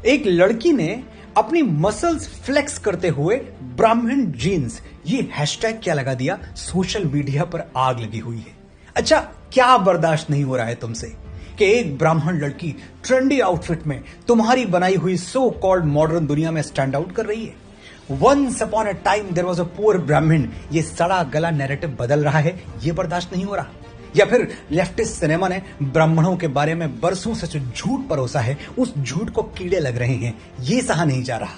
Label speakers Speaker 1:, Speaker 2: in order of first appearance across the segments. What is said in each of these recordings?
Speaker 1: एक लड़की ने अपनी मसल्स फ्लेक्स करते हुए ब्राह्मण जीन्स ये हैशटैग क्या लगा दिया, सोशल मीडिया पर आग लगी हुई है। अच्छा, क्या बर्दाश्त नहीं हो रहा है तुमसे कि एक ब्राह्मण लड़की ट्रेंडी आउटफिट में तुम्हारी बनाई हुई सो कॉल्ड मॉडर्न दुनिया में स्टैंड आउट कर रही है। Once upon a time there was a poor Brahmin, ये सड़ा गला नैरेटिव बदल रहा है, ये बर्दाश्त नहीं हो रहा। या फिर लेफ्टिस्ट सिनेमा ने ब्राह्मणों के बारे में बरसों से जो झूठ परोसा है, उस झूठ को कीड़े लग रहे हैं, ये सहा नहीं जा रहा।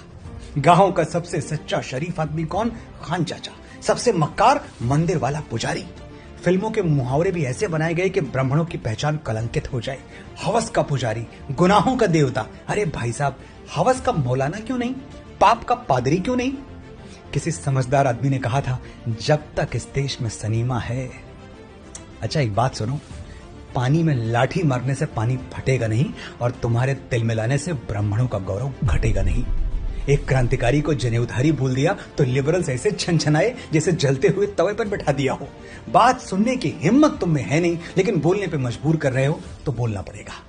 Speaker 1: गांव का सबसे सच्चा शरीफ आदमी कौन? खान चाचा। सबसे मक्कार मंदिर वाला पुजारी। फिल्मों के मुहावरे भी ऐसे बनाए गए कि ब्राह्मणों की पहचान कलंकित हो जाए। हवस का पुजारी, गुनाहों का देवता। अरे भाई साहब, हवस का मौलाना क्यों नहीं? पाप का पादरी क्यों नहीं? किसी समझदार आदमी ने कहा था, जब तक इस देश में सनीमा है। अच्छा, एक बात सुनो, पानी में लाठी मारने से पानी फटेगा नहीं और तुम्हारे तिल मिलाने से ब्राह्मणों का गौरव घटेगा नहीं। एक क्रांतिकारी को जनेऊधारी भूल दिया तो लिबरल्स ऐसे छनछनाए जैसे जलते हुए तवे पर बैठा दिया हो। बात सुनने की हिम्मत तुम में है नहीं, लेकिन बोलने पे मजबूर कर रहे हो तो बोलना पड़ेगा।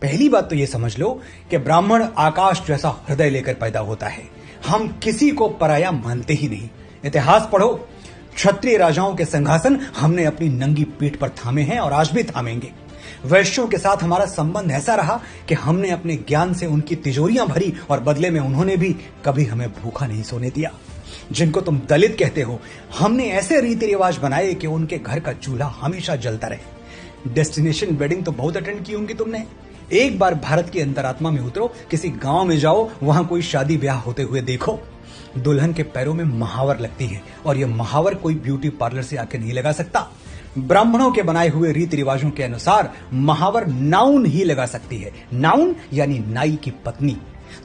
Speaker 1: पहली बात तो ये समझ लो कि ब्राह्मण आकाश जैसा हृदय लेकर पैदा होता है। हम किसी को पराया मानते ही नहीं। इतिहास पढ़ो, क्षत्रिय राजाओं के सिंहासन हमने अपनी नंगी पीठ पर थामे हैं और आज भी थामेंगे। वैश्यों के साथ हमारा संबंध ऐसा रहा कि हमने अपने ज्ञान से उनकी तिजोरियां भरी और बदले में उन्होंने भी कभी हमें भूखा नहीं सोने दिया। जिनको तुम दलित कहते हो, हमने ऐसे रीति रिवाज बनाए कि उनके घर का चूल्हा हमेशा जलता रहे। डेस्टिनेशन वेडिंग तो बहुत अटेंड की होंगी तुमने। एक बार भारत की अंतरात्मा में उतरो, किसी गांव में जाओ, वहां कोई शादी ब्याह होते हुए देखो। दुल्हन के पैरों में महावर लगती है और यह महावर कोई ब्यूटी पार्लर से आके नहीं लगा सकता। ब्राह्मणों के बनाए हुए रीति रिवाजों के अनुसार महावर नाउन ही लगा सकती है। नाउन यानी नाई की पत्नी।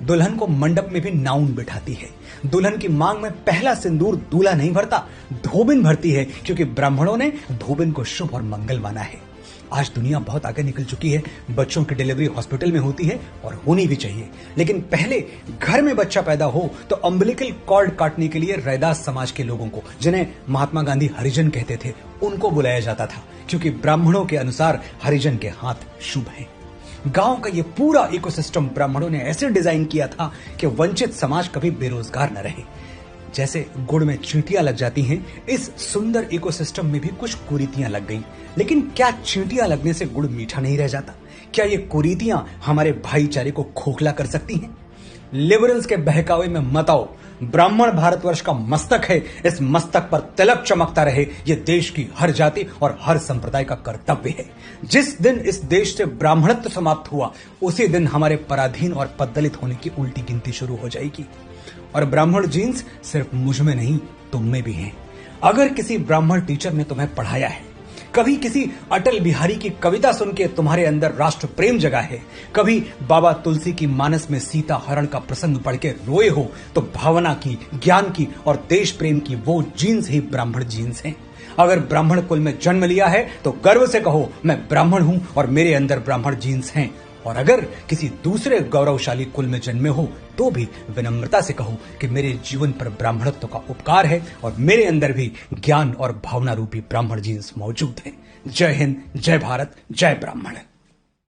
Speaker 1: दुल्हन को मंडप में भी नाउन बिठाती है। दुल्हन की मांग में पहला सिंदूर दूल्हा नहीं भरता, धोबिन भरती है, क्योंकि ब्राह्मणों ने धोबिन को शुभ और मंगल माना है। आज दुनिया बहुत आगे निकल चुकी है। बच्चों की डिलीवरी हॉस्पिटल में होती है और होनी भी चाहिए, लेकिन पहले घर में बच्चा पैदा हो तो अम्बिलिकल कॉर्ड काटने के लिए रैदास समाज के लोगों को, जिन्हें महात्मा गांधी हरिजन कहते थे, उनको बुलाया जाता था, क्योंकि ब्राह्मणों के अनुसार हरिजन के हाथ शुभ हैं। गांव का ये पूरा इकोसिस्टम ब्राह्मणों ने ऐसे डिजाइन किया था कि वंचित समाज कभी बेरोजगार न रहे। जैसे गुड़ में चींटियां लग जाती हैं, इस सुंदर इकोसिस्टम में भी कुछ कुरीतियां लग गईं। लेकिन क्या चींटियां लगने से गुड़ मीठा नहीं रह जाता? क्या ये कुरीतियां हमारे भाईचारे को खोखला कर सकती हैं? लिबरल्स के बहकावे में मत आओ। ब्राह्मण भारतवर्ष का मस्तक है। इस मस्तक पर तिलक चमकता रहे, ये देश की हर जाति और हर संप्रदाय का कर्तव्य है। जिस दिन इस देश से ब्राह्मणत्व समाप्त हुआ, उसी दिन हमारे पराधीन और पददलित होने की उल्टी गिनती शुरू हो जाएगी। और ब्राह्मण जीन्स सिर्फ मुझ में नहीं, तुम में भी हैं। अगर किसी ब्राह्मण टीचर ने तुम्हें पढ़ाया है, कभी किसी अटल बिहारी की कविता सुन के तुम्हारे अंदर राष्ट्र प्रेम जगा है, कभी बाबा तुलसी की मानस में सीता हरण का प्रसंग पढ़ के रोए हो, तो भावना की, ज्ञान की और देश प्रेम की वो जीन्स ही ब्राह्मण जीन्स हैं। अगर ब्राह्मण कुल में जन्म लिया है तो गर्व से कहो, मैं ब्राह्मण हूं और मेरे अंदर ब्राह्मण जीन्स हैं। और अगर किसी दूसरे गौरवशाली कुल में जन्मे हो तो भी विनम्रता से कहो कि मेरे जीवन पर ब्राह्मणत्व का उपकार है और मेरे अंदर भी ज्ञान और भावना रूपी ब्राह्मण जीन्स मौजूद है। जय हिंद, जय भारत, जय ब्राह्मण।